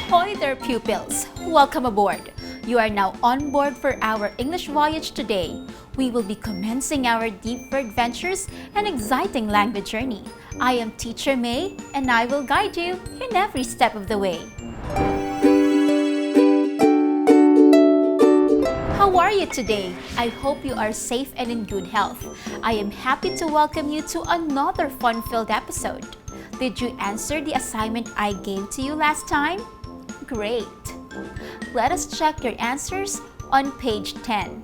Ahoy there, pupils! Welcome aboard! You are now on board for our English voyage today. We will be commencing our deep adventures and exciting language journey. I am Teacher May, and I will guide you in every step of the way. How are you today? I hope you are safe and in good health. I am happy to welcome you to another fun-filled episode. Did you answer the assignment I gave to you last time? Great! Let us check your answers on page 10.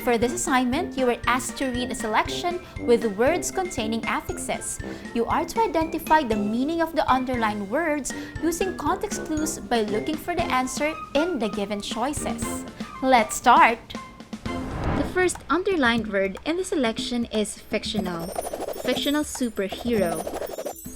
For this assignment, you were asked to read a selection with words containing affixes. You are to identify the meaning of the underlined words using context clues by looking for the answer in the given choices. Let's start! The first underlined word in the selection is fictional. Fictional superhero.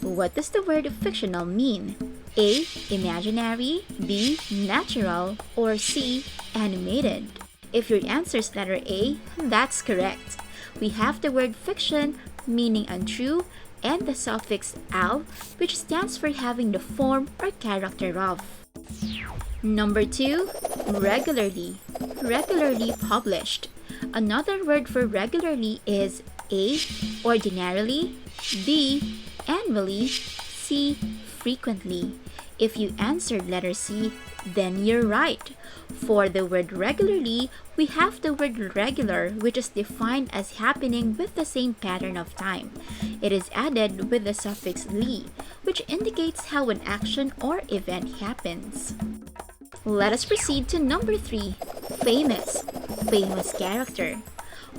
What does the word fictional mean? A. Imaginary, B. Natural, or C. Animated. If your answer is letter A, that's correct. We have the word fiction, meaning untrue, and the suffix "al", which stands for having the form or character of. Number 2. Regularly. Regularly published. Another word for regularly is A. Ordinarily, B. Annually, C. Frequently. If you answered letter C, then you're right. For the word regularly, we have the word regular, which is defined as happening with the same pattern of time. It is added with the suffix "ly", which indicates how an action or event happens. Let us proceed to number 3, famous. Famous character.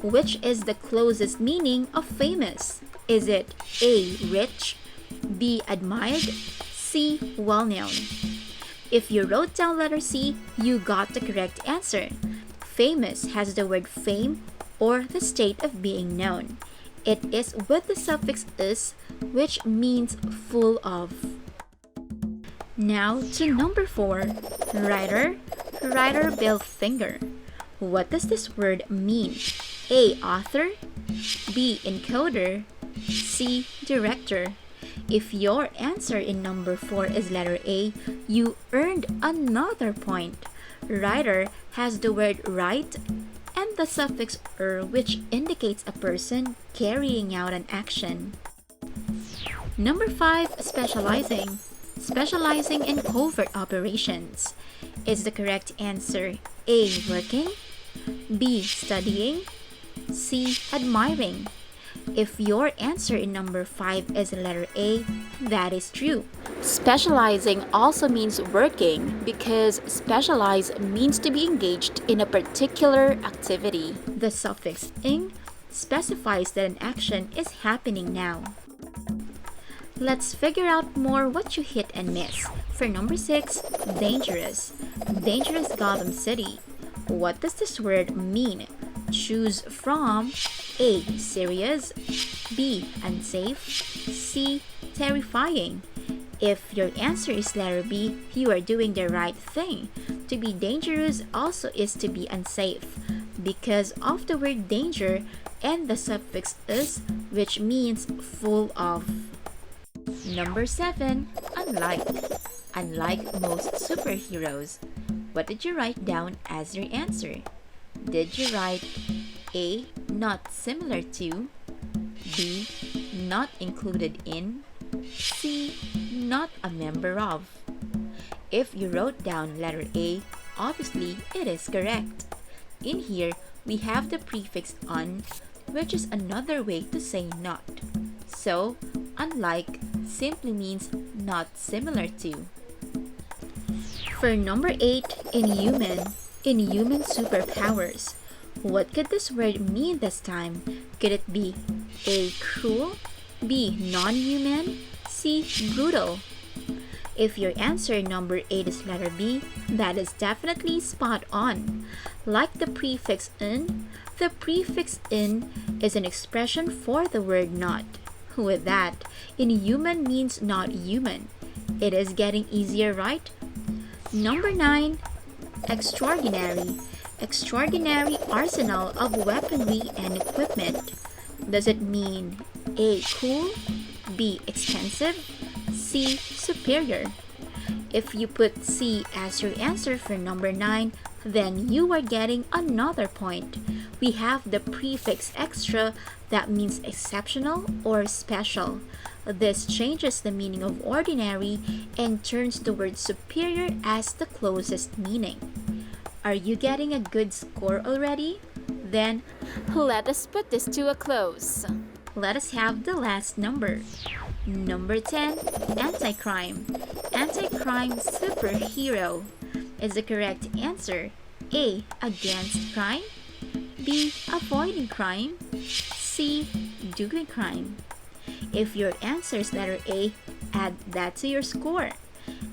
Which is the closest meaning of famous? Is it A. Rich, B. Admired, C. Well-known? If you wrote down letter C, you got the correct answer. Famous has the word fame or the state of being known. It is with the suffix "is", which means full of. Now to number 4, writer. Writer Bill Finger. What does this word mean? A. Author, B. Encoder, C. Director. If your answer in number 4 is letter A, you earned another point. Writer has the word write and the suffix "er", which indicates a person carrying out an action. Number 5, specializing. Specializing in covert operations. Is the correct answer A. Working, B. Studying, C. Admiring? If your answer in number 5 is letter A, that is true. Specializing also means working because specialize means to be engaged in a particular activity. The suffix "ing" specifies that an action is happening now. Let's figure out more what you hit and miss. For number 6, dangerous. Dangerous Gotham City. What does this word mean? Choose from A. Serious, B. Unsafe, C. Terrifying. If your answer is letter B, you are doing the right thing. To be dangerous also is to be unsafe because of the word danger and the suffix "is", which means full of. Number 7, unlike. Unlike most superheroes. What did you write down as your answer? Did you write A. Not similar to, B. Not included in, C. Not a member of? If you wrote down letter A, obviously it is correct. In here, we have the prefix "un", which is another way to say not. So, unlike simply means not similar to. For number 8, inhuman. Inhuman superpowers. What could this word mean this time? Could it be A. Cruel, B. Non-human, C. Brutal? If your answer number 8 is letter B, that is definitely spot on. Like the prefix "in", the prefix "in" is an expression for the word not. With that, inhuman means not human. It is getting easier, right? Number 9, extraordinary. Extraordinary arsenal of weaponry and equipment. Does it mean A. Cool, B. Expensive, C. Superior? If you put C as your answer for number 9, then you are getting another point. We have the prefix extra that means exceptional or special. This changes the meaning of ordinary and turns the word superior as the closest meaning. Are you getting a good score already? Then let us put this to a close. Let us have the last number. Number 10, anti-crime. Anti-crime superhero. Is the correct answer A, against crime, B, avoiding crime, C, doing crime? If your answer is letter A, add that to your score.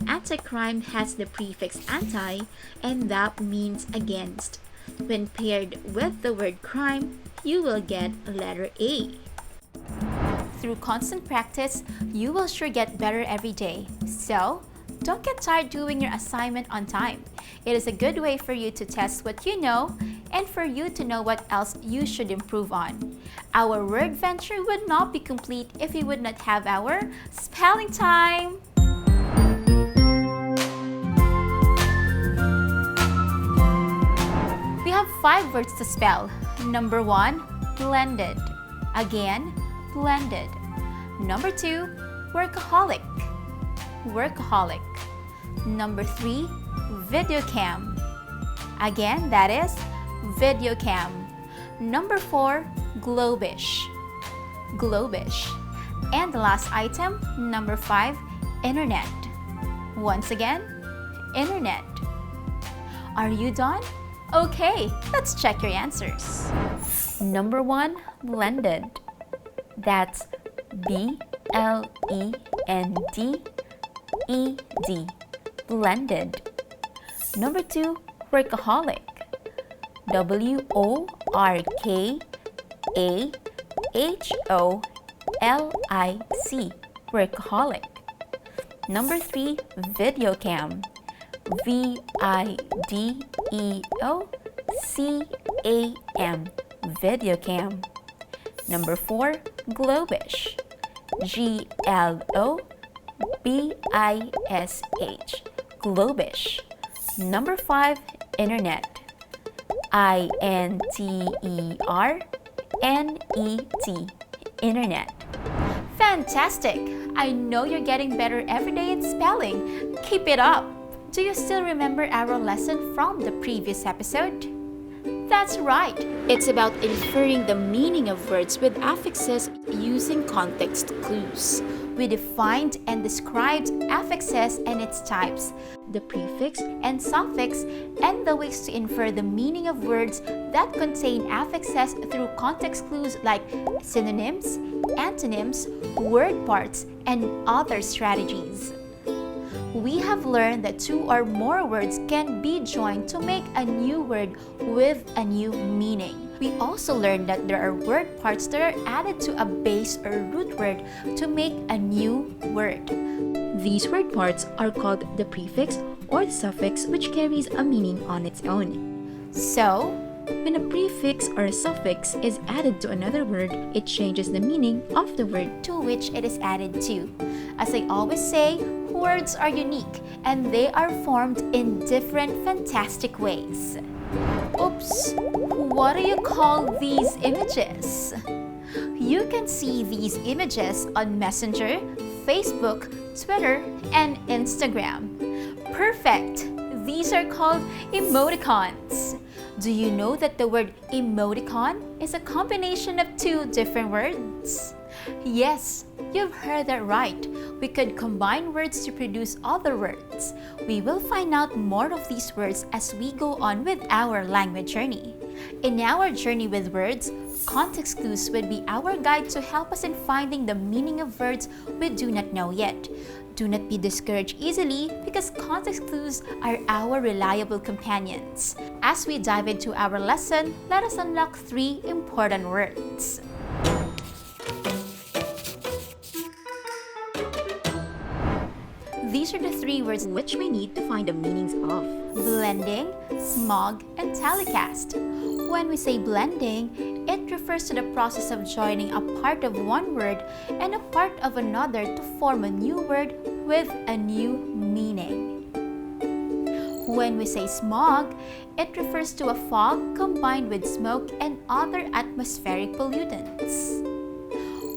Anti-crime has the prefix anti, and that means against. When paired with the word crime, you will get letter A. Through constant practice, you will sure get better every day. So, don't get tired doing your assignment on time. It is a good way for you to test what you know and for you to know what else you should improve on. Our word venture would not be complete if we would not have our spelling time! We have 5 words to spell. Number 1, blended. Again, blended. Number 2, workaholic. Workaholic. Number 3, videocam. Again, that is videocam. Number 4, globish. Globish. And the last item, number 5, internet. Once again, internet. Are you done? Okay, let's check your answers. Number 1, blended. That's B-L-E-N-D-E-D. Blended. Number 2, workaholic. W-O-R-K-A-H-O-L-I-C. Workaholic. Number 3, videocam. V-I-D-E-O-C-A-M. Videocam. Number 4, globish. G-L-O-B-I-S-H. Globish. Number 5, internet. I-N-T-E-R-N-E-T. Internet. Fantastic! I know you're getting better every day in spelling. Keep it up! Do you still remember our lesson from the previous episode? That's right! It's about inferring the meaning of words with affixes using context clues. We defined and described affixes and its types, the prefix and suffix, and the ways to infer the meaning of words that contain affixes through context clues like synonyms, antonyms, word parts, and other strategies. We have learned that 2 or more words can be joined to make a new word with a new meaning. We also learned that there are word parts that are added to a base or root word to make a new word. These word parts are called the prefix or the suffix, which carries a meaning on its own. So, when a prefix or a suffix is added to another word, it changes the meaning of the word to which it is added to. As I always say, words are unique and they are formed in different fantastic ways. Oops! What do you call these images? You can see these images on Messenger, Facebook, Twitter, and Instagram. Perfect! These are called emoticons. Do you know that the word emoticon is a combination of 2 different words? Yes, you've heard that right. We could combine words to produce other words. We will find out more of these words as we go on with our language journey. In our journey with words, context clues would be our guide to help us in finding the meaning of words we do not know yet. Do not be discouraged easily because context clues are our reliable companions. As we dive into our lesson, let us unlock 3 important words. These are the 3 words which we need to find the meanings of: blending, smog, and telecast. When we say blending, it refers to the process of joining a part of one word and a part of another to form a new word with a new meaning. When we say smog, it refers to a fog combined with smoke and other atmospheric pollutants.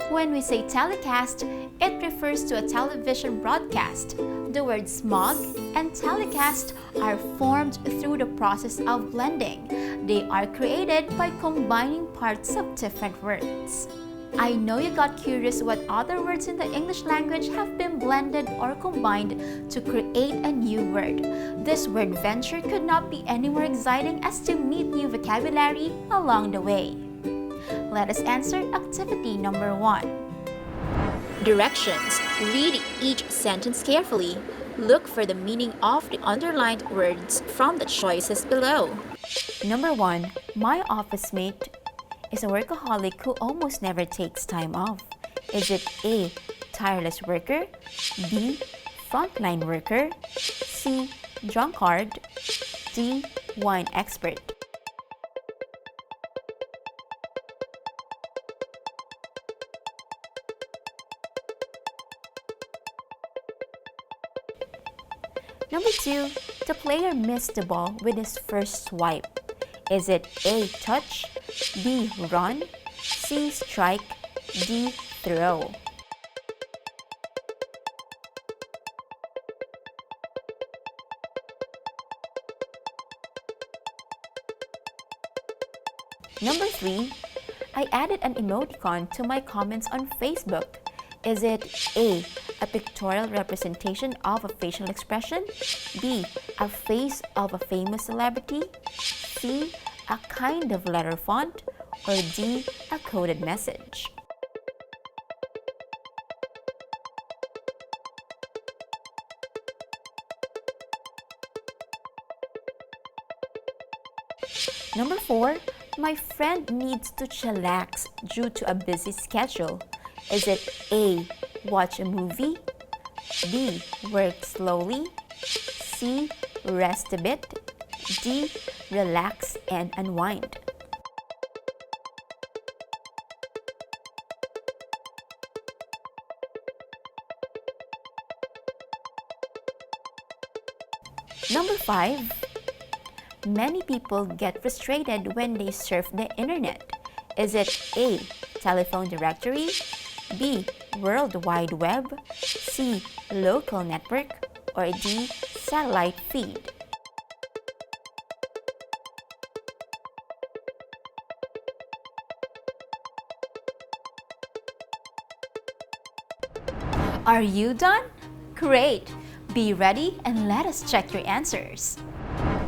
When we say telecast, it refers to a television broadcast. The words smog and telecast are formed through the process of blending. They are created by combining parts of different words. I know you got curious what other words in the English language have been blended or combined to create a new word. This word venture could not be any more exciting as to meet new vocabulary along the way. Let us answer activity number 1. Directions. Read each sentence carefully. Look for the meaning of the underlined words from the choices below. Number 1. My office mate is a workaholic who almost never takes time off. Is it A. Tireless worker, B. Frontline worker, C. Drunkard, D. Wine expert? Number 2, the player missed the ball with his first swipe. Is it A. Touch, B. Run, C. Strike, D. Throw? Number 3, I added an emoticon to my comments on Facebook. Is it A. a pictorial representation of a facial expression, B. a face of a famous celebrity, C. a kind of letter font, or D. a coded message? Number 4, my friend needs to chillax due to a busy schedule. Is it A. watch a movie, B. work slowly, C. rest a bit, D. relax and unwind? Number 5, many people get frustrated when they surf the internet. Is it A. telephone directory, B. World Wide Web, C. local network, or D. satellite feed? Are you done? Great! Be ready and let us check your answers.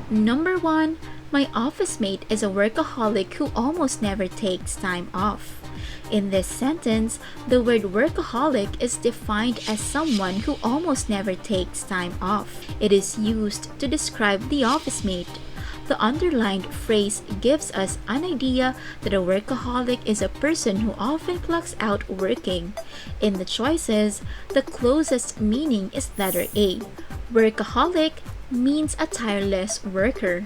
Number 1, my office mate is a workaholic who almost never takes time off. In this sentence, the word workaholic is defined as someone who almost never takes time off. It is used to describe the office mate. The underlined phrase gives us an idea that a workaholic is a person who often clocks out working. In the choices, the closest meaning is letter A. Workaholic means a tireless worker.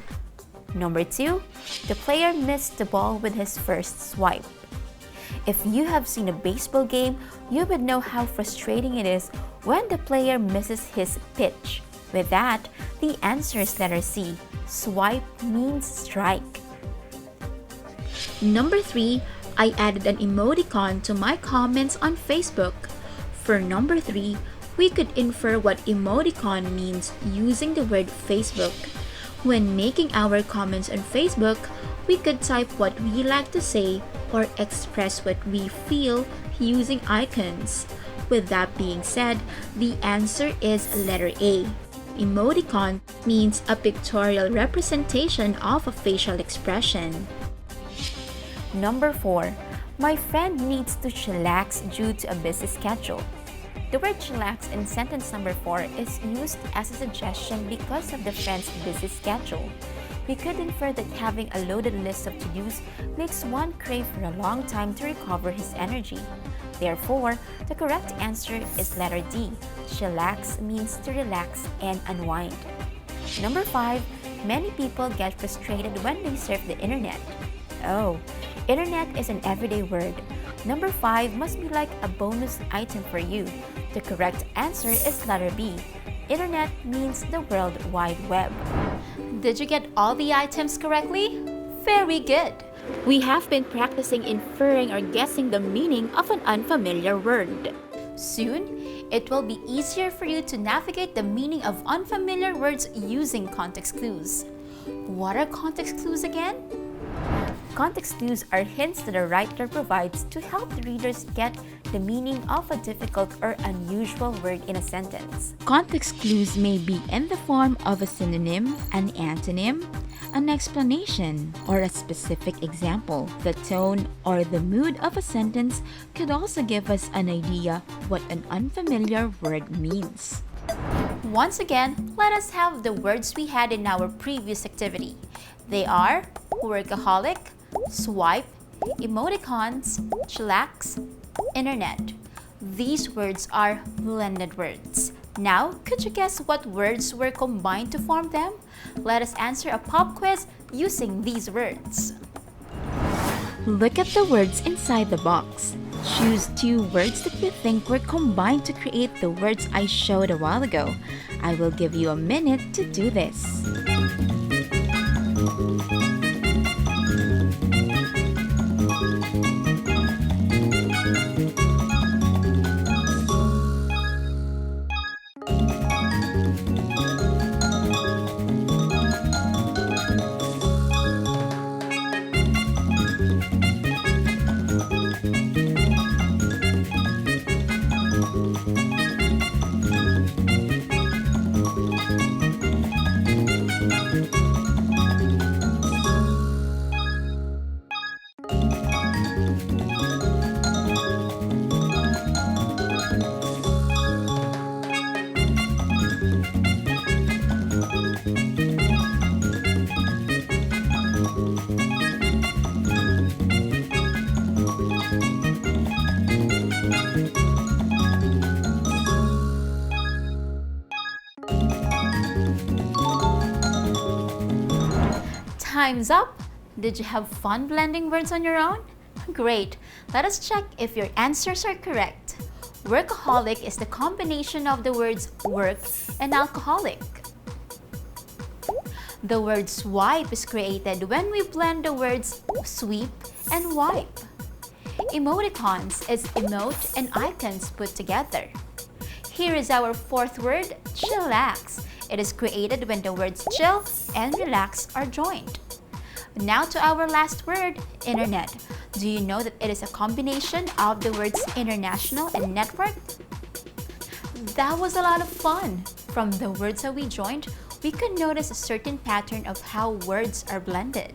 Number 2, the player missed the ball with his first swipe. If you have seen a baseball game, you would know how frustrating it is when the player misses his pitch. With that, the answer is letter C. Swipe means strike. Number 3, I added an emoticon to my comments on Facebook. For number 3, we could infer what emoticon means using the word Facebook. When making our comments on Facebook, we could type what we like to say or express what we feel using icons. With that being said, the answer is letter A. Emoticon means a pictorial representation of a facial expression. Number 4, my friend needs to chillax due to a busy schedule. The word chillax in sentence number 4 is used as a suggestion because of the friend's busy schedule. We could infer that having a loaded list of to-dos makes one crave for a long time to recover his energy. Therefore, the correct answer is letter D. Chillax means to relax and unwind. Number 5, many people get frustrated when they surf the internet. Oh, internet is an everyday word. Number 5 must be like a bonus item for you. The correct answer is letter B. Internet means the World Wide Web. Did you get all the items correctly? Very good! We have been practicing inferring or guessing the meaning of an unfamiliar word. Soon, it will be easier for you to navigate the meaning of unfamiliar words using context clues. What are context clues again? Context clues are hints that a writer provides to help the readers get the meaning of a difficult or unusual word in a sentence. Context clues may be in the form of a synonym, an antonym, an explanation, or a specific example. The tone or the mood of a sentence could also give us an idea what an unfamiliar word means. Once again, let us have the words we had in our previous activity. They are workaholic, swipe, emoticons, chillax, internet. These words are blended words. Now, could you guess what words were combined to form them? Let us answer a pop quiz using these words. Look at the words inside the box. Choose 2 words that you think were combined to create the words I showed a while ago. I will give you a minute to do this. Time's up! Did you have fun blending words on your own? Great! Let us check if your answers are correct. Workaholic is the combination of the words work and alcoholic. The word swipe is created when we blend the words sweep and wipe. Emoticons is emote and icons put together. Here is our 4th word, chillax. It is created when the words chill and relax are joined. Now to our last word, internet. Do you know that it is a combination of the words international and network? That was a lot of fun. From the words that we joined, we could notice a certain pattern of how words are blended.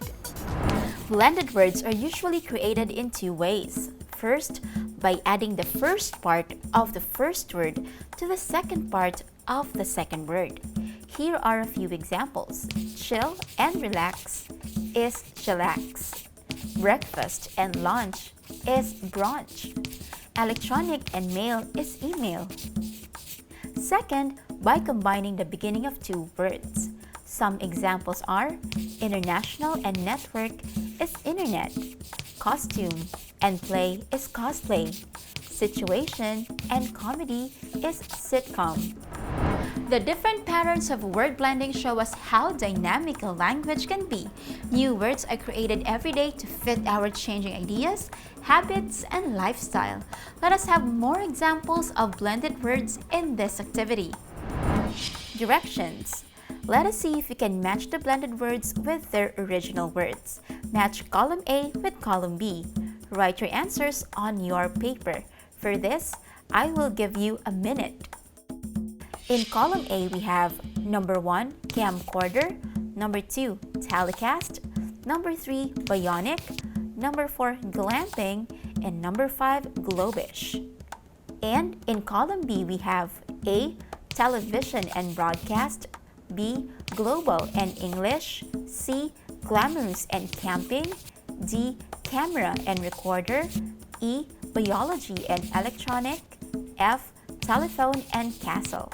Blended words are usually created in 2 ways. First, by adding the first part of the first word to the second part of the second word. Here are a few examples. Chill and relax is chillax. Breakfast and lunch is brunch. Electronic and mail is email. Second, by combining the beginning of 2 words. Some examples are international and network is internet. Costume and play is cosplay. Situation and comedy is sitcom. The different patterns of word blending show us how dynamic a language can be. New words are created every day to fit our changing ideas, habits, and lifestyle. Let us have more examples of blended words in this activity. Directions. Let us see if we can match the blended words with their original words. Match column A with column B. Write your answers on your paper. For this, I will give you a minute. In column A, we have number 1, camcorder, number 2, telecast, number 3, bionic, number 4, glamping, and number 5, globish. And in column B, we have A, television and broadcast, B, global and English, C, glamorous and camping, D, camera and recorder, E, biology and electronic, F, telephone and castle.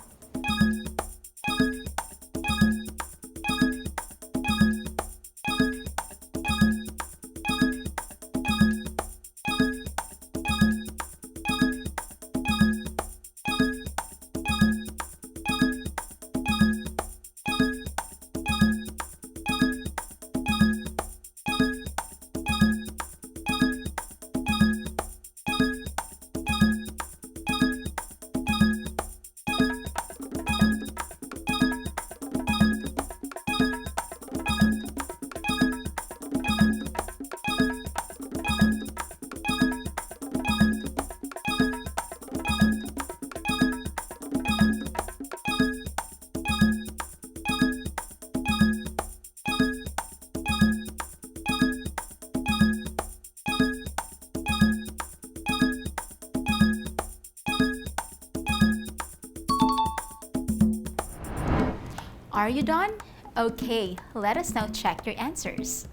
Are you done? Okay, let us now check your answers.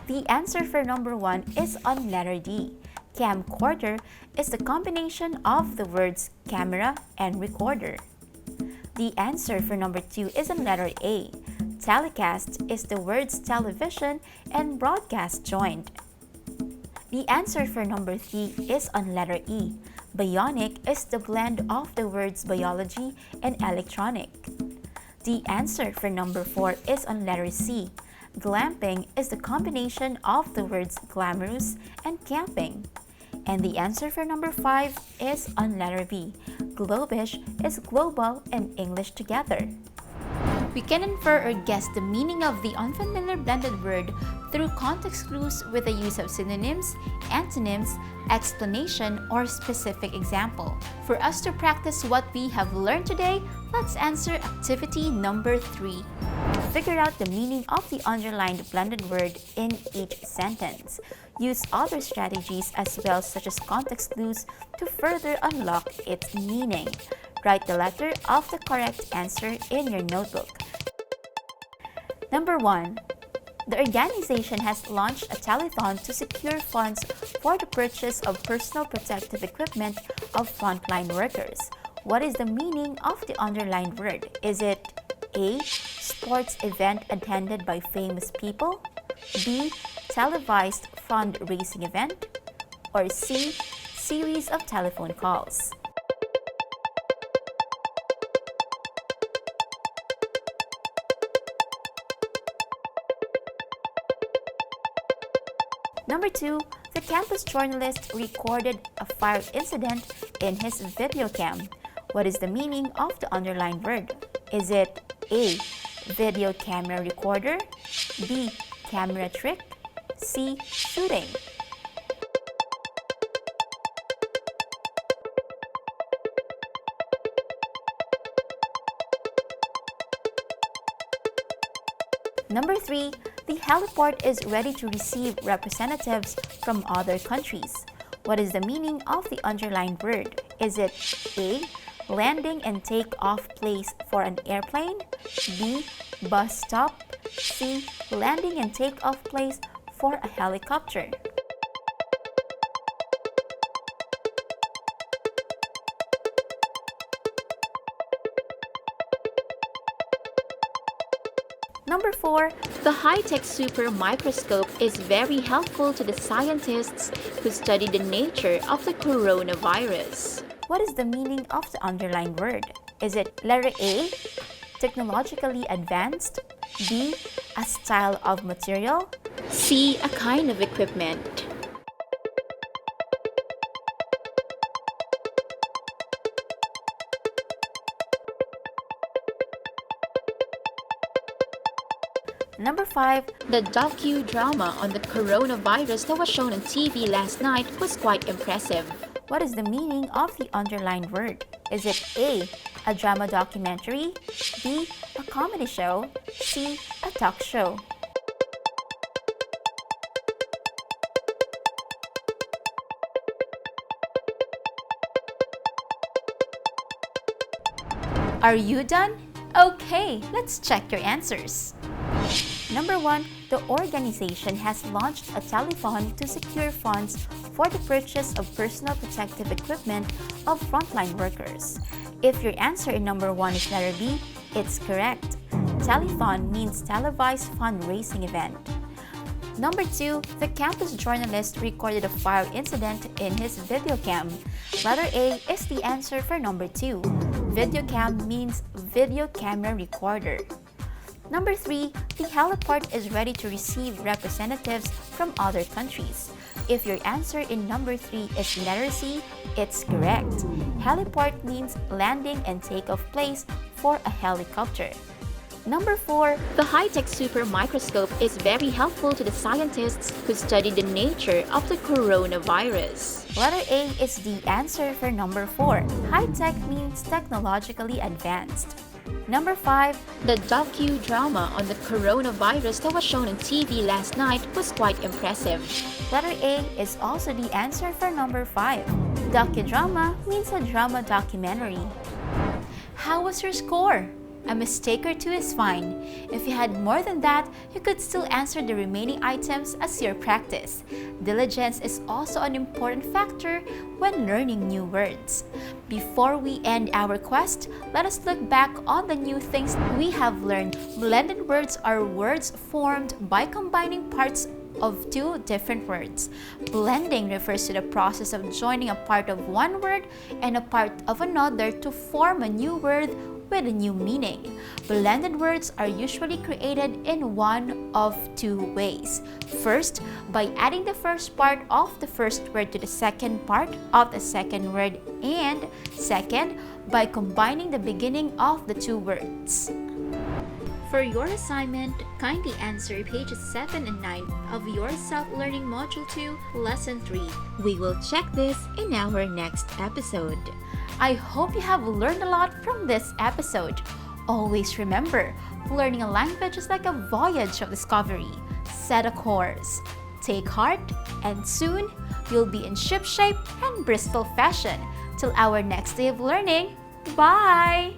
The answer for number 1 is on letter D. Camcorder is the combination of the words camera and recorder. The answer for number 2 is on letter A. Telecast is the words television and broadcast joined. The answer for number 3 is on letter E. Bionic is the blend of the words biology and electronic. The answer for number 4 is on letter C. Glamping is the combination of the words glamorous and camping. And the answer for number 5 is on letter B. Globish is global and English together. We can infer or guess the meaning of the unfamiliar blended word through context clues with the use of synonyms, antonyms, explanation, or specific example. For us to practice what we have learned today, let's answer activity number 3. Figure out the meaning of the underlined blended word in each sentence. Use other strategies as well, such as context clues, to further unlock its meaning. Write the letter of the correct answer in your notebook. Number 1. The organization has launched a telethon to secure funds for the purchase of personal protective equipment of frontline workers. What is the meaning of the underlined word? Is it A. Sports event attended by famous people, B. Televised fundraising event, or C. Series of telephone calls? Number 2, the campus journalist recorded a fire incident in his video cam. What is the meaning of the underlined word? Is it A. Video camera recorder, B. Camera trick, C. Shooting? Number 3, the heliport is ready to receive representatives from other countries. What is the meaning of the underlined word? Is it A. Landing and take-off place for an airplane, B. Bus stop, C. Landing and take-off place for a helicopter? Number 4, the high-tech super microscope is very helpful to the scientists who study the nature of the coronavirus. What is the meaning of the underlined word? Is it letter A, technologically advanced, B, a style of material, C, a kind of equipment? Number 5, the docudrama on the coronavirus that was shown on TV last night was quite impressive. What is the meaning of the underlined word? Is it A, a drama documentary, B, a comedy show, C, a talk show? Are you done? Okay, let's check your answers. Number 1, the organization has launched a telethon to secure funds for the purchase of personal protective equipment of frontline workers. If your answer in number 1 is letter B, it's correct. Telethon means televised fundraising event. Number 2, the campus journalist recorded a fire incident in his video cam. Letter A is the answer for number 2. Video cam means video camera recorder. Number 3, the heliport is ready to receive representatives from other countries. If your answer in number 3 is letter C, it's correct. Heliport means landing and takeoff place for a helicopter. Number 4, the high-tech super microscope is very helpful to the scientists who study the nature of the coronavirus. Letter A is the answer for number 4. High-tech means technologically advanced. Number 5, the docudrama on the coronavirus that was shown on TV last night was quite impressive. Letter A is also the answer for number 5. Docudrama means a drama documentary. How was your score? A mistake or two is fine. If you had more than that, you could still answer the remaining items as your practice. Diligence is also an important factor when learning new words. Before we end our quest, let us look back on the new things we have learned. Blended words are words formed by combining parts of two different words. Blending refers to the process of joining a part of one word and a part of another to form a new word with a new meaning. Blended words are usually created in one of two ways. First, by adding the first part of the first word to the second part of the second word, and second, by combining the beginning of the two words. For your assignment, kindly answer pages 7 and 9 of your Self-Learning Module 2, Lesson 3. We will check this in our next episode. I hope you have learned a lot from this episode. Always remember, learning a language is like a voyage of discovery. Set a course, take heart, and soon you'll be in shipshape and Bristol fashion. Till our next day of learning, bye!